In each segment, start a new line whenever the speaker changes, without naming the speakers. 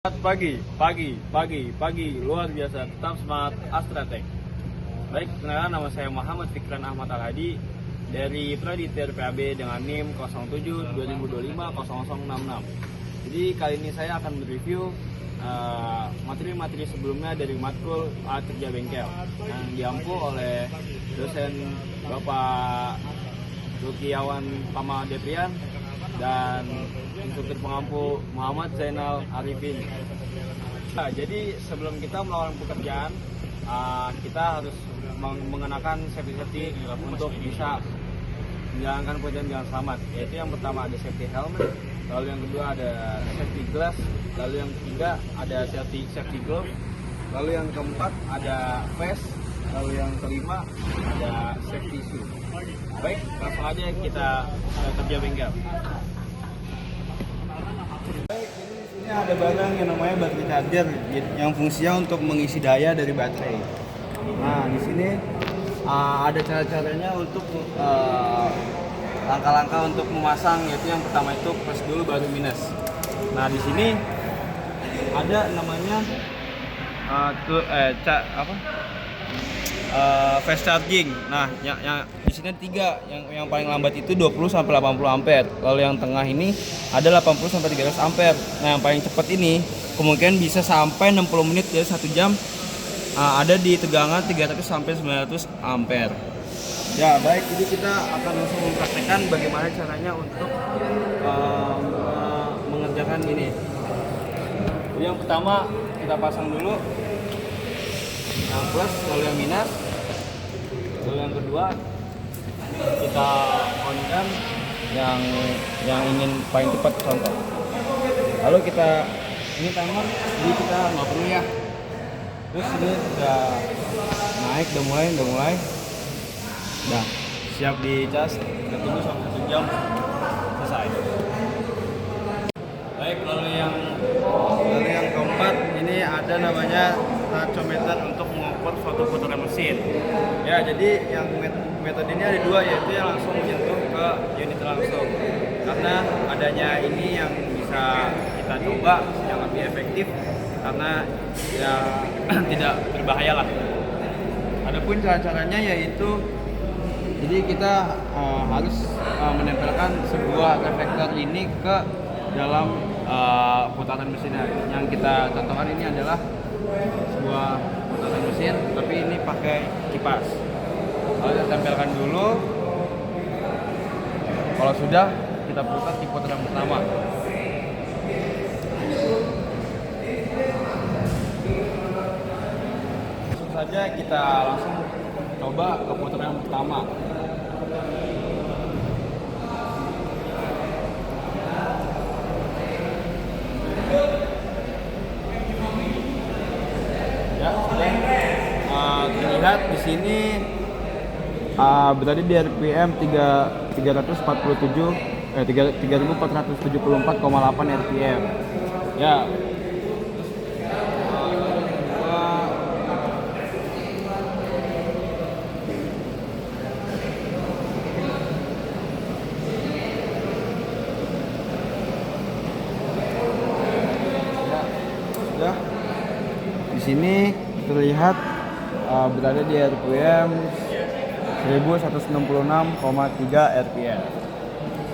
Selamat pagi, luar biasa, tetap semangat Astratek. Baik, perkenalkan nama saya Muhammad Fikran Ahmad Al-Hadi dari Prodi TRPAB dengan NIM 07 2025 0066. Jadi kali ini saya akan mereview materi-materi sebelumnya dari matkul A Kerja Bengkel yang diampu oleh dosen Bapak Rukiawan Pama Deprian dan instruktur pengampu Muhammad Zainal Arifin. Nah, jadi sebelum kita melakukan pekerjaan, kita harus mengenakan safety untuk bisa menjalankan pekerjaan dengan selamat. Yaitu yang pertama ada safety helmet, lalu yang kedua ada safety glass, lalu yang ketiga ada safety glove, lalu yang keempat ada vest, lalu yang kelima ada safety shoe. Baik, langsung aja kita kerja bengkel. Ini ada barang yang namanya baterai charger yang fungsinya untuk mengisi daya dari baterai. Nah, di sini ada cara-caranya untuk langkah-langkah untuk memasang, yaitu yang pertama itu plus dulu baru minus. Nah, di sini ada namanya fast charging. Nah, yang di sini tiga, yang paling lambat itu 20 sampai 80 ampere. Lalu yang tengah ini ada 80 sampai 300 ampere. Nah, yang paling cepat ini kemungkinan bisa sampai 60 menit dari 1 jam. Ada di tegangan 300 sampai 900 ampere. Ya, baik, jadi kita akan langsung mempraktekkan bagaimana caranya untuk mengerjakan ini. Jadi yang pertama kita pasang dulu yang plus, lalu yang minus, lalu yang kedua kita on-kan yang ingin paling cepat contoh. Lalu kita ini timer, jadi kita nggak perlu ya. Terus ini udah naik, udah mulai, udah siap dicas. Kita tunggu sampai 1 jam selesai. Baik, lalu yang keempat ini ada namanya tachometer untuk mengukur suatu putaran mesin. Ya, jadi yang metode ini ada dua, yaitu yang langsung menyentuh ke unit langsung. Karena adanya ini yang bisa kita coba yang lebih efektif karena ya tidak berbahaya lah. Adapun cara-caranya yaitu jadi kita harus menempelkan sebuah reflektor ini ke dalam putaran mesinnya. Yang kita contohkan ini adalah sebuah putaran mesin, tapi ini pakai kipas. Lalu kita tempelkan dulu. Kalau sudah, kita putar di putaran pertama. Langsung saja kita langsung coba ke putaran pertama. Ya, sudah terlihat di sini berada di RPM 3474,8 RPM. Ya. Sudah. Di sini terlihat berada di RPM 1166,3 RPM.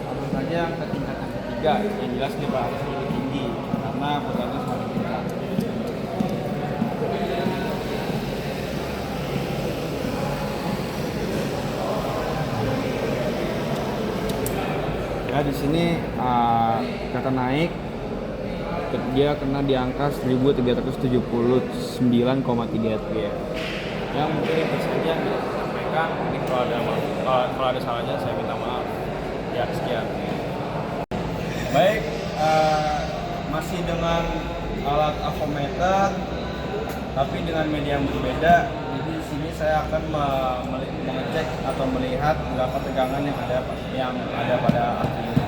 Langsung saja ke tingkatan ketiga, yang jelas ini harus lebih tinggi karena putarannya semakin kencang. Ya, di sini kita naik, dia kena di angka 1379,3 RPM. Ya, mungkin itu saja yang bisa saya sampaikan. Mungkin kalau ada salahnya saya minta maaf. Ya, sekian. Baik, masih dengan alat avometer, tapi dengan media yang berbeda. Jadi di sini saya akan mengecek atau melihat berapa tegangan yang ada pada aki ini.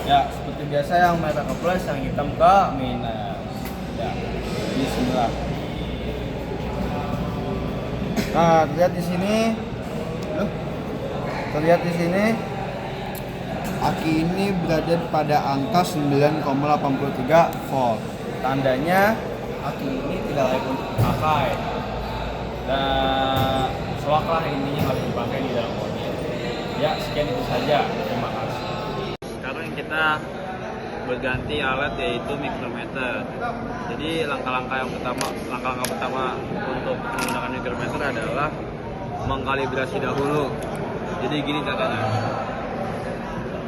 Ya, seperti biasa yang merah ke plus, yang hitam ke minus. Ya, bismillah. Nah, terlihat di sini, aki ini berada pada angka 9,83 volt. tandanya aki ini tidak layak untuk dipakai. Dan soaklah ininya harus dipakai di dalam mobil. Ya, sekian itu saja. Terima kasih. Sekarang kita berganti alat yaitu mikrometer. Jadi langkah-langkah pertama untuk menggunakan mikrometer adalah mengkalibrasi dahulu. Jadi gini caranya.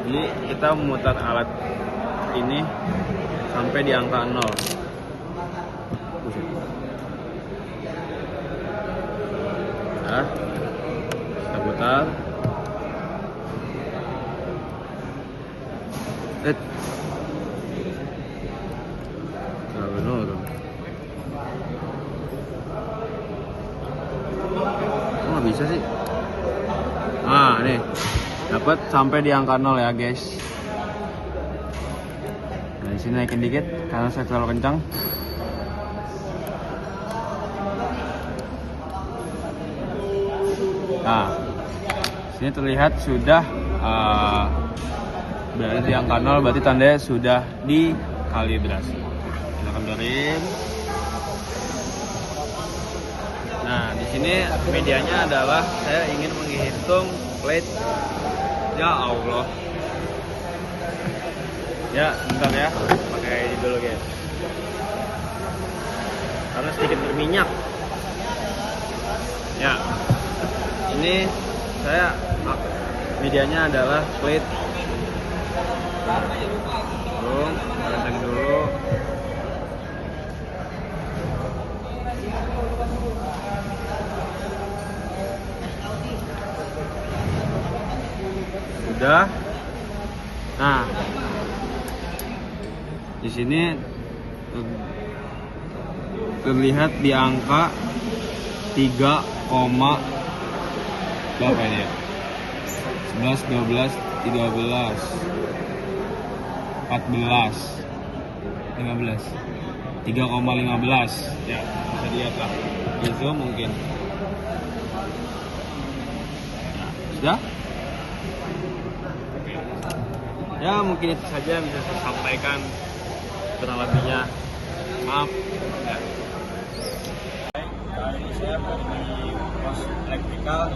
Jadi kita memutar alat ini sampai di angka 0. Nah, kita putar. Benar. Kok nggak bisa sih? Ah, nih. Dapat sampai di angka 0 ya, guys. Nah, di sini naikin dikit karena saya terlalu kencang. Nah, sini terlihat sudah berada di angka 0, berarti tandanya sudah dikalibrasi. Kita kendorin. Nah, di sini medianya adalah saya ingin menghitung plate. Ya Allah. Ya, bentar ya. Pakai ini dulu, guys. Karena sedikit berminyak. Ya. Ini saya medianya adalah plate. Renteng dulu. Sudah. Nah, di sini terlihat di angka 3, berapa ini ya? 11, 12, 13, 14, 15, 3,15. Ya, bisa lihat lah. Di zoom mungkin. Nah, sudah? Ya, mungkin itu saja bisa saya sampaikan. Kurang lebihnya maaf ya. Kali ini saya dari Pos Elektrikal,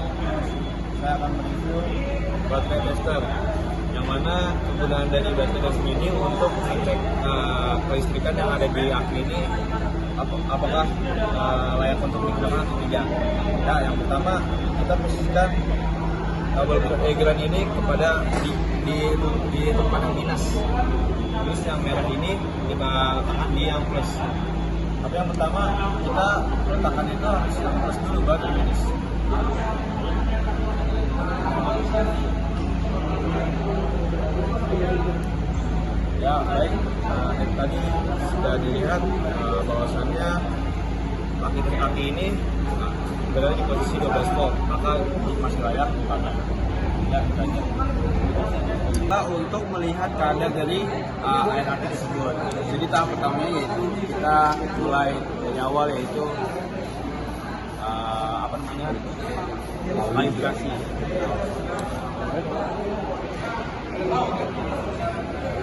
saya akan mereview baterai tester, yang mana penggunaan dari baterai tester ini untuk mengecek kelistrikan yang ada di aki ini apakah layak untuk digunakan atau tidak. Ya, yang pertama kita posisikan kabel breaker ini kepada di tempat yang minus. Terus yang merah ini kita letakkan di yang plus. Tapi yang pertama kita letakkan itu harus yang plus dulu baru minus. Ya, baik. Tadi sudah dilihat bahwasannya aki ini berada di posisi 12 volt, maka masih layak dipakai. Ya, kita aja. Kita untuk melihat kadar dari air aki tersebut. Jadi tahap pertamanya yaitu kita mulai dari awal, yaitu kalibrasi.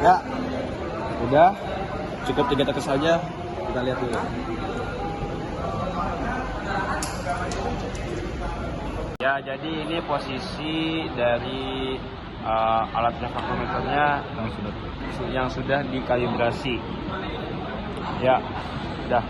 Ya, udah cukup 3 tetes saja. Kita lihat dulu. Ya, jadi ini posisi dari alat refraktometernya yang sudah dikalibrasi. Ya, udah.